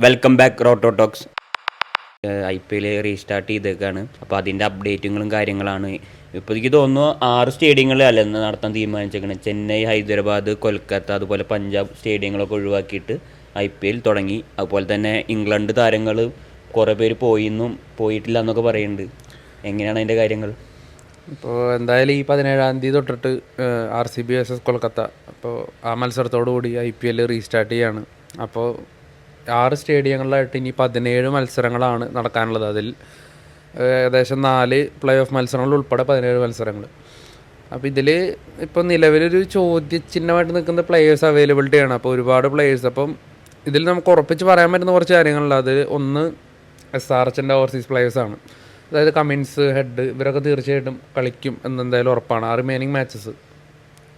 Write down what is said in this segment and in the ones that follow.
Welcome back റോട്ടോ talks. IPL restart ചെയ്തേക്കാണ്. അപ്പോൾ അതിൻ്റെ അപ്ഡേറ്റുകളും കാര്യങ്ങളാണ് ഇപ്പോൾ എനിക്ക് തോന്നുന്നു 6 സ്റ്റേഡിയങ്ങളിൽ നടത്താൻ തീരുമാനിച്ചേക്കുന്നത്. ചെന്നൈ, ഹൈദരാബാദ്, കൊൽക്കത്ത, അതുപോലെ പഞ്ചാബ് സ്റ്റേഡിയങ്ങളൊക്കെ ഒഴിവാക്കിയിട്ട് IPL തുടങ്ങി. അതുപോലെ തന്നെ ഇംഗ്ലണ്ട് താരങ്ങൾ കുറേ പേര് പോയിട്ടില്ല എന്നൊക്കെ പറയുന്നുണ്ട്. എങ്ങനെയാണ് അതിൻ്റെ കാര്യങ്ങൾ? ഇപ്പോൾ എന്തായാലും ഈ 17-ാം തീയതി തൊട്ടിട്ട് RCB vs കൊൽക്കത്ത, അപ്പോൾ ആ മത്സരത്തോടു കൂടി IPL റീസ്റ്റാർട്ട് ചെയ്യാണ്. അപ്പോൾ 6 സ്റ്റേഡിയങ്ങളിലായിട്ട് ഇനി 17 മത്സരങ്ങളാണ് നടക്കാനുള്ളത്. അതിൽ ഏകദേശം 4 പ്ലേ ഓഫ് മത്സരങ്ങൾ ഉൾപ്പെടെ 17 മത്സരങ്ങൾ. അപ്പോൾ ഇതിൽ ഇപ്പോൾ നിലവിലൊരു ചോദ്യചിഹ്നമായിട്ട് നിൽക്കുന്ന പ്ലെയേഴ്സ് അവൈലബിലിറ്റിയാണ്. അപ്പോൾ ഒരുപാട് പ്ലെയേഴ്സ്. അപ്പം ഇതിൽ നമുക്ക് ഉറപ്പിച്ച് പറയാൻ പറ്റുന്ന കുറച്ച് കാര്യങ്ങളുണ്ട്. അത് ഒന്ന് SRHൻ്റെ ഓവർസീസ് പ്ലെയേഴ്സാണ്. അതായത് കമിൻസ്, ഹെഡ്, ഇവരൊക്കെ തീർച്ചയായിട്ടും കളിക്കും എന്നെന്തായാലും ഉറപ്പാണ് ആ റിമൈനിങ് മാച്ചസ്.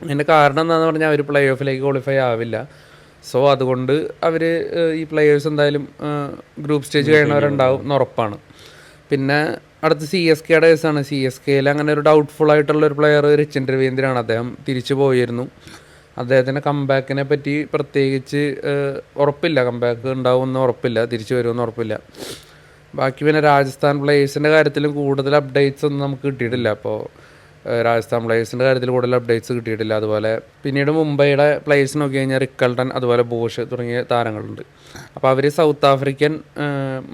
അതിൻ്റെ കാരണം എന്താണെന്ന് പറഞ്ഞാൽ അവർ പ്ലേ ഓഫിലേക്ക് ക്വാളിഫൈ ആവില്ല. സോ അതുകൊണ്ട് അവർ ഈ പ്ലെയേഴ്സ് എന്തായാലും ഗ്രൂപ്പ് സ്റ്റേജ് കഴിയുന്നവരുണ്ടാവും എന്ന് ഉറപ്പാണ്. പിന്നെ അടുത്ത് CSKയുടെ കേസാണ്. CSKയിൽ അങ്ങനെ ഒരു ഡൗട്ട്ഫുൾ ആയിട്ടുള്ളൊരു പ്ലെയർ രച്ചിൻ രവീന്ദ്രനാണ്. അദ്ദേഹം തിരിച്ചു പോയിരുന്നു. അദ്ദേഹത്തിൻ്റെ കംബാക്കിനെ പറ്റി പ്രത്യേകിച്ച് ഉറപ്പില്ല. കംബാക്ക് ഉണ്ടാവുമെന്ന് ഉറപ്പില്ല, തിരിച്ചു വരുമെന്ന് ഉറപ്പില്ല. ബാക്കി പിന്നെ രാജസ്ഥാൻ പ്ലേയേഴ്സിൻ്റെ കാര്യത്തിലും കൂടുതൽ അപ്ഡേറ്റ്സ് ഒന്നും നമുക്ക് കിട്ടിയിട്ടില്ല. അപ്പോൾ രാജസ്ഥാൻ പ്ലേയേഴ്സിൻ്റെ കാര്യത്തിൽ കൂടുതൽ അപ്ഡേറ്റ്സ് കിട്ടിയിട്ടില്ല. അതുപോലെ പിന്നീട് മുംബൈയുടെ പ്ലേയേഴ്സ് നോക്കി കഴിഞ്ഞാൽ റിക്കൾട്ടൺ, അതുപോലെ ബോഷ് തുടങ്ങിയ താരങ്ങളുണ്ട്. അപ്പോൾ അവർ സൗത്ത് ആഫ്രിക്കൻ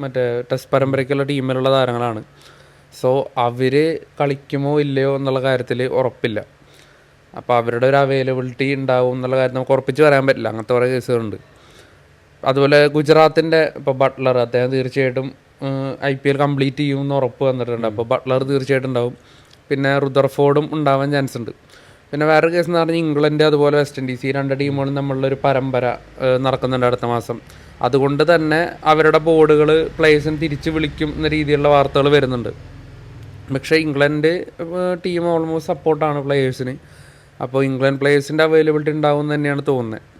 മറ്റേ ടെസ്റ്റ് പരമ്പരയ്ക്കുള്ള ടീമിലുള്ള താരങ്ങളാണ്. സോ അവർ കളിക്കുമോ ഇല്ലയോ എന്നുള്ള കാര്യത്തിൽ ഉറപ്പില്ല. അപ്പോൾ അവരുടെ ഒരു അവൈലബിലിറ്റി ഉണ്ടാവും എന്നുള്ള കാര്യം നമുക്ക് ഉറപ്പിച്ച് പറയാൻ പറ്റില്ല. അങ്ങനത്തെ കുറേ കേസുകളുണ്ട്. അതുപോലെ ഗുജറാത്തിൻ്റെ ഇപ്പോൾ ബട്ട്ലർ, അദ്ദേഹം തീർച്ചയായിട്ടും IPL കംപ്ലീറ്റ് ചെയ്യുമെന്ന് ഉറപ്പ് വന്നിട്ടുണ്ട്. അപ്പോൾ ബട്ട്ലർ തീർച്ചയായിട്ടും ഉണ്ടാവും. പിന്നെ റുദർഫോർഡും ഉണ്ടാവാൻ ചാൻസ് ഉണ്ട്. പിന്നെ വേറൊരു കേസ് എന്ന് പറഞ്ഞാൽ ഇംഗ്ലണ്ട് അതുപോലെ വെസ്റ്റ് ഇൻഡീസ്, ഈ 2 ടീമുകളും തമ്മിലുള്ളൊരു പരമ്പര നടക്കുന്നുണ്ട് അടുത്ത മാസം. അതുകൊണ്ട് തന്നെ അവരുടെ ബോർഡുകൾ പ്ലേയേഴ്സിന് തിരിച്ച് വിളിക്കും എന്ന രീതിയിലുള്ള വാർത്തകൾ വരുന്നുണ്ട്. പക്ഷേ ഇംഗ്ലണ്ട് ടീം ഓൾമോസ്റ്റ് സപ്പോർട്ടാണ് പ്ലേയേഴ്സിന്. അപ്പോൾ ഇംഗ്ലണ്ട് പ്ലേയേഴ്സിൻ്റെ അവൈലബിലിറ്റി ഉണ്ടാവും എന്ന് തന്നെയാണ് തോന്നുന്നത്.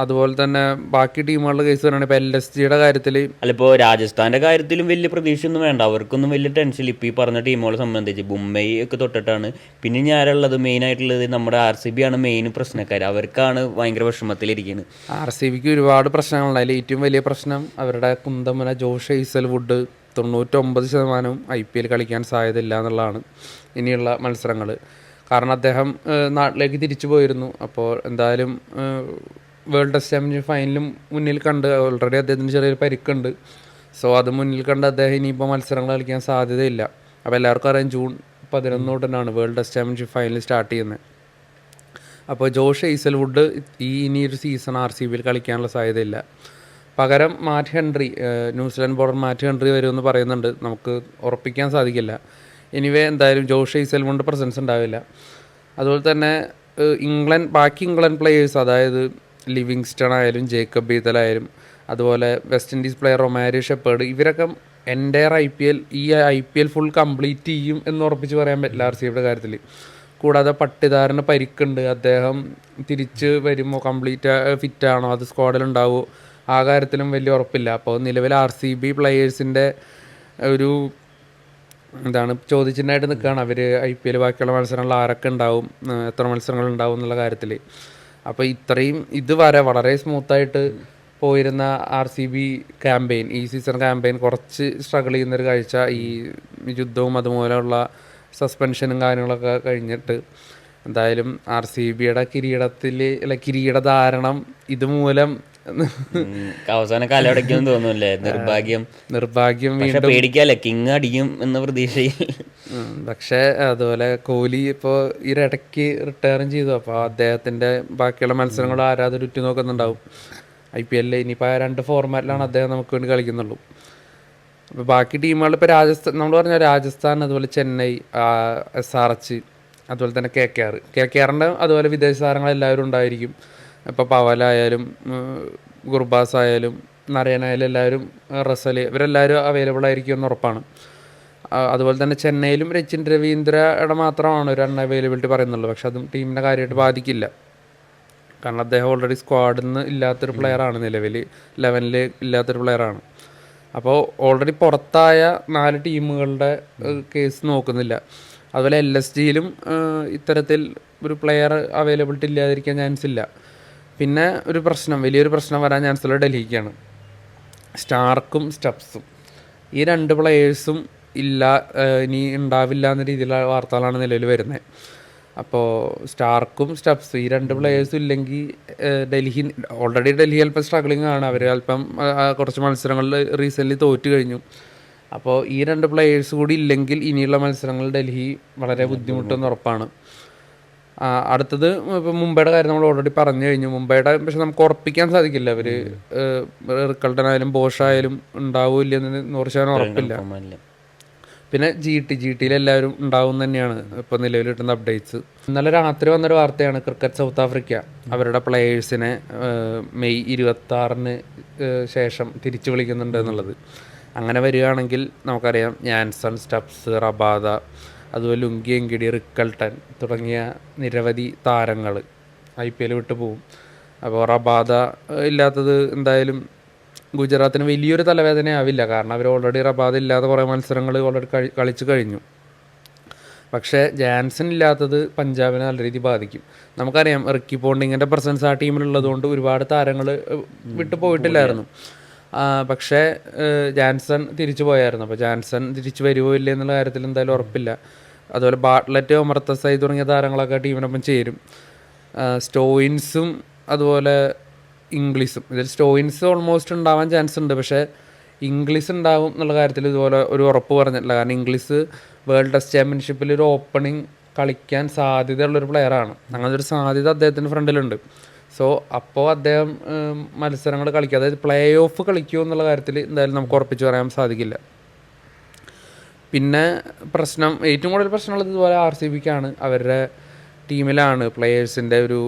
അതുപോലെ തന്നെ ബാക്കി ടീമുകളുടെ കേസ് പറയുകയാണെങ്കിൽ ഇപ്പോൾ LSGയുടെ കാര്യത്തിൽ ഇപ്പോൾ രാജസ്ഥാൻ്റെ കാര്യത്തിലും വലിയ പ്രതീക്ഷയൊന്നും വേണ്ട. അവർക്കൊന്നും വലിയ ടെൻഷൻ ഇപ്പോൾ ഈ പറഞ്ഞ ടീമുകളെ സംബന്ധിച്ച് മുംബൈ ഒക്കെ തൊട്ടിട്ടാണ്. പിന്നെ ഞാനുള്ളത് മെയിനായിട്ടുള്ളത് നമ്മുടെ RCB ആണ് മെയിൻ പ്രശ്നക്കാർ. അവർക്കാണ് ഭയങ്കര വിഷമത്തിലിരിക്കുന്നത്. RCBക്ക് ഒരുപാട് പ്രശ്നങ്ങളുണ്ട്. അതിൽ ഏറ്റവും വലിയ പ്രശ്നം അവരുടെ കുന്തമുന ജോഷ് ഹേസൽവുഡ് 99% IPL കളിക്കാൻ സാധ്യതയില്ല എന്നുള്ളതാണ് ഇനിയുള്ള മത്സരങ്ങൾ. കാരണം അദ്ദേഹം നാട്ടിലേക്ക് തിരിച്ചു പോയിരുന്നു. അപ്പോൾ എന്തായാലും വേൾഡ് ടെസ്റ്റ് ചാമ്പ്യൻഷിപ്പ് ഫൈനലും മുന്നിൽ കണ്ട്, ഓൾറെഡി അദ്ദേഹത്തിന് ചെറിയൊരു പരിക്കുണ്ട്. സോ അത് മുന്നിൽ കണ്ട് അദ്ദേഹം ഇനിയിപ്പോൾ മത്സരങ്ങൾ കളിക്കാൻ സാധ്യതയില്ല. അപ്പോൾ എല്ലാവർക്കും അറിയാം ജൂൺ 11 തൊട്ടിനാണ് world test championship final start ചെയ്യുന്നത്. അപ്പോൾ ജോഷ് ഹേസൽവുഡ് ഇനിയൊരു സീസൺ RCBയിൽ കളിക്കാനുള്ള സാധ്യതയില്ല. പകരം Matt Henry, New Zealand bowler Matt Henry വരുമെന്ന് പറയുന്നുണ്ട്. നമുക്ക് ഉറപ്പിക്കാൻ സാധിക്കില്ല. എനിവേ എന്തായാലും ജോഷ് ഹേസൽവുഡിൻ്റെ പ്രസൻസ് ഉണ്ടാവില്ല. അതുപോലെ തന്നെ ബാക്കി ഇംഗ്ലണ്ട് പ്ലേയേഴ്സ്, അതായത് ലിവിങ്സ്റ്റൺ ആയാലും ജേക്കബ് ബീതലായാലും അതുപോലെ west Indies player Romario shepherd, ഇവരൊക്കെ എൻ്റയർ IPL ഫുൾ കംപ്ലീറ്റ് ചെയ്യും എന്ന് ഉറപ്പിച്ച് പറയാൻ പറ്റില്ല RCBയുടെ കാര്യത്തിൽ. കൂടാതെ പട്ടിദാറിന് പരിക്കുണ്ട്. അദ്ദേഹം തിരിച്ച് വരുമോ, കംപ്ലീറ്റ് ഫിറ്റാണോ, അത് സ്ക്വാഡിലുണ്ടാവുമോ, ആ കാര്യത്തിലും വലിയ ഉറപ്പില്ല. അപ്പോൾ നിലവിൽ RCB പ്ലെയേഴ്സിൻ്റെ ഒരു ചോദ്യചിഹ്നമായിട്ട് നിൽക്കുകയാണ്. അവർ IPL ബാക്കിയുള്ള മത്സരങ്ങളിൽ ആരൊക്കെ ഉണ്ടാവും, എത്ര മത്സരങ്ങൾ ഉണ്ടാവും എന്നുള്ള കാര്യത്തിൽ. അപ്പോൾ ഇത്രയും ഇതുവരെ വളരെ സ്മൂത്തായിട്ട് പോയിരുന്ന RCB ക്യാമ്പയിൻ, ഈ സീസൺ ക്യാമ്പയിൻ കുറച്ച് സ്ട്രഗിൾ ചെയ്യുന്നൊരു കാഴ്ച ഈ യുദ്ധവും അതുമൂലമുള്ള സസ്പെൻഷനും കാര്യങ്ങളൊക്കെ കഴിഞ്ഞിട്ട്. എന്തായാലും RCBയുടെ കിരീടധാരണം ഇതുമൂലം അവസാന കാലം തോന്നുന്നില്ലേ? നിർഭാഗ്യം പേടിക്കാല്ലേ, കിങ് അടിക്കും എന്ന പ്രതീക്ഷയിൽ. പക്ഷേ അതുപോലെ കോഹ്ലി ഇപ്പോൾ ഈ ഇടയ്ക്ക് റിട്ടയറും ചെയ്തു. അപ്പോൾ അദ്ദേഹത്തിൻ്റെ ബാക്കിയുള്ള മത്സരങ്ങൾ ആരാധകർ ഉറ്റുനോക്കുന്നുണ്ടാവും. IPL ഇനിയിപ്പോൾ 2 ഫോർമാറ്റിലാണ് അദ്ദേഹം നമുക്ക് വേണ്ടി കളിക്കുന്നുള്ളൂ. അപ്പോൾ ബാക്കി ടീമുകൾ ഇപ്പോൾ നമ്മൾ പറഞ്ഞാൽ രാജസ്ഥാൻ, അതുപോലെ ചെന്നൈ, SRH, അതുപോലെ തന്നെ KKRൻ്റെ അതുപോലെ വിദേശ താരങ്ങളെല്ലാവരും ഉണ്ടായിരിക്കും. ഇപ്പോൾ പവലായാലും ഗുർബാസ് ആയാലും നരയനായാലും എല്ലാവരും, റസൽ, ഇവരെല്ലാവരും അവൈലബിൾ ആയിരിക്കും എന്ന് ഉറപ്പാണ്. അതുപോലെ തന്നെ ചെന്നൈയിലും രച്ചിൻ രവീന്ദ്രയുടെ മാത്രമാണ് ഒരു അൺഅവൈലബിലിറ്റി പറയുന്നുള്ളൂ. പക്ഷെ അതും ടീമിനെ കാര്യമായിട്ട് ബാധിക്കില്ല. കാരണം അദ്ദേഹം ഓൾറെഡി സ്ക്വാഡിൽ നിന്ന് ഇല്ലാത്തൊരു പ്ലെയറാണ്, നിലവിൽ 11ൽ ഇല്ലാത്തൊരു പ്ലെയറാണ്. അപ്പോൾ ഓൾറെഡി പുറത്തായ 4 ടീമുകളുടെ കേസ് നോക്കുന്നില്ല. അതുപോലെ LSGയിലും ഇത്തരത്തിൽ ഒരു പ്ലെയർ അവൈലബിലിറ്റി ഇല്ലാതിരിക്കാൻ ചാൻസ് ഇല്ല. പിന്നെ വലിയൊരു പ്രശ്നം വരാൻ ചാൻസ് ഉള്ളത് ഡൽഹിക്കാണ്. സ്റ്റാർക്കും സ്റ്റബ്സും. ഈ 2 പ്ലെയേഴ്സും ഇല്ല, ഇനി ഉണ്ടാവില്ല എന്ന രീതിയിലുള്ള വാർത്തകളാണ് നിലവിൽ വരുന്നത്. അപ്പോൾ സ്റ്റാർക്കും സ്റ്റബ്സും ഈ 2 പ്ലെയേഴ്സും ഇല്ലെങ്കിൽ ഡൽഹി അല്പം സ്ട്രഗ്ലിംഗ് ആണ്. അവർ അല്പം കുറച്ച് മത്സരങ്ങളിൽ റീസെൻ്റ്ലി തോറ്റു കഴിഞ്ഞു. അപ്പോൾ ഈ 2 പ്ലെയേഴ്സ് കൂടി ഇല്ലെങ്കിൽ ഇനിയുള്ള മത്സരങ്ങൾ ഡൽഹി വളരെ ബുദ്ധിമുട്ടെന്ന് ഉറപ്പാണ്. അടുത്തത് ഇപ്പോൾ മുംബൈയുടെ കാര്യം നമ്മൾ ഓൾറെഡി പറഞ്ഞു കഴിഞ്ഞു. മുംബൈയുടെ പക്ഷെ നമുക്ക് ഉറപ്പിക്കാൻ സാധിക്കില്ല. അവർ റിക്കൾട്ടനായാലും ബോഷായാലും ഉണ്ടാവില്ല എന്ന് 100% ഉറപ്പില്ല. പിന്നെ ജി ടിയിൽ എല്ലാവരും ഉണ്ടാവും തന്നെയാണ് ഇപ്പോൾ നിലവിൽ കിട്ടുന്ന അപ്ഡേറ്റ്സ്. ഇന്നലെ രാത്രി വന്നൊരു വാർത്തയാണ് ക്രിക്കറ്റ് സൗത്ത് ആഫ്രിക്ക അവരുടെ പ്ലെയേഴ്സിനെ മെയ് 26-ന് ശേഷം തിരിച്ചു വിളിക്കുന്നുണ്ട് എന്നുള്ളത്. അങ്ങനെ വരികയാണെങ്കിൽ നമുക്കറിയാം യാൻസൺ, സ്റ്റബ്സ്, റബാദ, അതുപോലെ ലുങ്കി എങ്കിടി, റിക്കൾട്ടൻ തുടങ്ങിയ നിരവധി താരങ്ങൾ IPL വിട്ടു പോകും. അപ്പോൾ റബാദ ഇല്ലാത്തത് എന്തായാലും ഗുജറാത്തിന് വലിയൊരു തലവേദനയാവില്ല. കാരണം അവർ ഓൾറെഡി റബാദ ഇല്ലാതെ കുറേ മത്സരങ്ങൾ ഓൾറെഡി കളിച്ചു കഴിഞ്ഞു. പക്ഷേ ജാൻസൺ ഇല്ലാത്തത് പഞ്ചാബിനെ നല്ല രീതിയിൽ ബാധിക്കും. നമുക്കറിയാം റിക്കി പോണ്ടിങ്ങിൻ്റെ പ്രസൻസ് ആ ടീമിലുള്ളതുകൊണ്ട് ഒരുപാട് താരങ്ങൾ വിട്ടു പോയിട്ടില്ലായിരുന്നു. പക്ഷേ ജാൻസൺ തിരിച്ചു പോയായിരുന്നു. അപ്പോൾ ജാൻസൺ തിരിച്ചു വരുമോ ഇല്ല എന്നുള്ള കാര്യത്തിൽ എന്തായാലും ഉറപ്പില്ല. അതുപോലെ ബാട്ട്ലറ്റ്, ഒമർത്തസായി തുടങ്ങിയ താരങ്ങളൊക്കെ ടീമിനൊപ്പം ചേരും. സ്റ്റോയിൻസും അതുപോലെ ഇംഗ്ലീഷും. ഇതിൽ സ്റ്റോയിൻസ് ഓൾമോസ്റ്റ് ഉണ്ടാവാൻ ചാൻസ് ഉണ്ട്. പക്ഷേ ഇംഗ്ലീഷ് ഉണ്ടാവും എന്നുള്ള കാര്യത്തിൽ ഇതുപോലെ ഒരു ഉറപ്പ് പറഞ്ഞിട്ടില്ല. കാരണം ഇംഗ്ലീഷ് വേൾഡ് ടെസ്റ്റ് ചാമ്പ്യൻഷിപ്പിൽ ഒരു ഓപ്പണിംഗ് കളിക്കാൻ സാധ്യതയുള്ളൊരു പ്ലെയറാണ്. അങ്ങനത്തെ ഒരു സാധ്യത അദ്ദേഹത്തിൻ്റെ ഫ്രണ്ടിലുണ്ട്. സോ അപ്പോൾ അദ്ദേഹം മത്സരങ്ങൾ കളിക്കുക, അതായത് പ്ലേ ഓഫ് കളിക്കുമോ എന്നുള്ള കാര്യത്തിൽ എന്തായാലും നമുക്ക് ഉറപ്പിച്ച് പറയാൻ സാധിക്കില്ല. പിന്നെ ഏറ്റവും കൂടുതൽ പ്രശ്നമുള്ളത് ഇതുപോലെ RCBക്കാണ്. അവരുടെ ടീമിലാണ് പ്ലെയേഴ്സിൻ്റെ ഒരു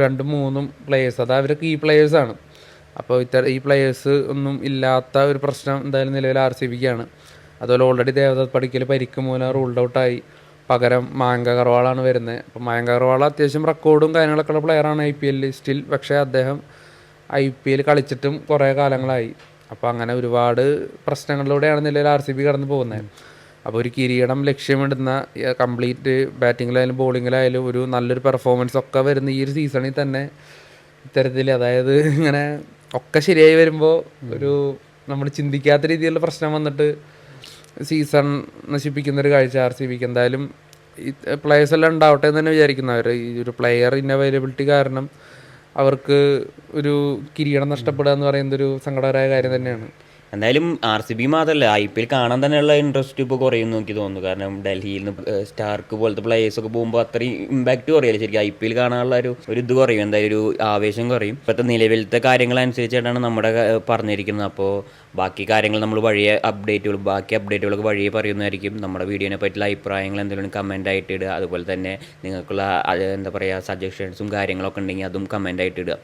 2-3 പ്ലെയേഴ്സ്, അത് അവരൊക്കെ ഈ പ്ലെയേഴ്സാണ്. അപ്പോൾ ഈ പ്ലെയേഴ്സ് ഒന്നും ഇല്ലാത്ത ഒരു പ്രശ്നം എന്തായാലും നിലവിൽ RCBക്കാണ്. അതുപോലെ ഓൾറെഡി ദേവദത്ത് പടിക്കൽ പരിക്ക് മൂലം റൂൾഡ് ഔട്ടായി. പകരം മായങ്ക് അഗർവാളാണ് വരുന്നത്. അപ്പോൾ മായങ്ക് അഗർവാൾ അത്യാവശ്യം റെക്കോർഡും കാര്യങ്ങളൊക്കെ ഉള്ള പ്ലെയറാണ് IPL സ്റ്റിൽ. പക്ഷേ അദ്ദേഹം IPL കളിച്ചിട്ടും കുറേ കാലങ്ങളായി. അപ്പോൾ അങ്ങനെ ഒരുപാട് പ്രശ്നങ്ങളിലൂടെയാണ് നിലവിൽ RCB കടന്നു പോകുന്നത്. അപ്പോൾ ഒരു കിരീടം ലക്ഷ്യമിടുന്ന കംപ്ലീറ്റ് ബാറ്റിങ്ങിലായാലും ബോളിങ്ങിലായാലും ഒരു നല്ലൊരു പെർഫോമൻസ് ഒക്കെ വരുന്ന ഈ ഒരു സീസണിൽ തന്നെ ഇത്തരത്തിൽ, അതായത് ഇങ്ങനെ ഒക്കെ ശരിയായി വരുമ്പോൾ ഒരു നമ്മൾ ചിന്തിക്കാത്ത രീതിയിലുള്ള പ്രശ്നം വന്നിട്ട് സീസൺ നശിപ്പിക്കുന്നൊരു കാഴ്ച RCBക്ക്. എന്തായാലും ഈ പ്ലെയേഴ്സ് എല്ലാം ഉണ്ടാവട്ടെ എന്ന് തന്നെ വിചാരിക്കുന്നു. അവർ ഈ ഒരു പ്ലെയർ ഇൻഅവൈലബിലിറ്റി കാരണം അവർക്ക് ഒരു കിരീടം നഷ്ടപ്പെടുക എന്ന് പറയുന്നത് ഒരു സങ്കടകരമായ കാര്യം തന്നെയാണ്. എന്തായാലും RCB മാത്രമല്ല IPL കാണാൻ തന്നെയുള്ള ഇൻട്രസ്റ്റ് ഇപ്പോൾ കുറയും എനിക്ക് തോന്നുന്നു. കാരണം ഡൽഹിയിൽ നിന്ന് സ്റ്റാർക്ക് പോലത്തെ പ്ലേയേഴ്സൊക്കെ പോകുമ്പോൾ അത്രയും ഇമ്പാക്റ്റ് കുറയില്ല. ശരിക്കും IPL കാണാനുള്ള ഒരു ഇത് കുറയും, എന്തായാലും ഒരു ആവേശം കുറയും. ഇപ്പോഴത്തെ നിലവിലത്തെ കാര്യങ്ങളനുസരിച്ചായിട്ടാണ് നമ്മുടെ പറഞ്ഞിരിക്കുന്നത്. അപ്പോൾ ബാക്കി കാര്യങ്ങൾ നമ്മൾ ബാക്കി അപ്ഡേറ്റുകളൊക്കെ വഴിയെ പറയുന്നതായിരിക്കും. നമ്മുടെ വീഡിയോനെ പറ്റിയുള്ള അഭിപ്രായങ്ങൾ എന്തെങ്കിലും കമൻ്റ് ആയിട്ട് ഇടുക. അതുപോലെ തന്നെ നിങ്ങൾക്കുള്ള എന്താ പറയുക സജഷൻസും കാര്യങ്ങളൊക്കെ ഉണ്ടെങ്കിൽ അതും കമൻ്റ് ആയിട്ട് ഇടുക.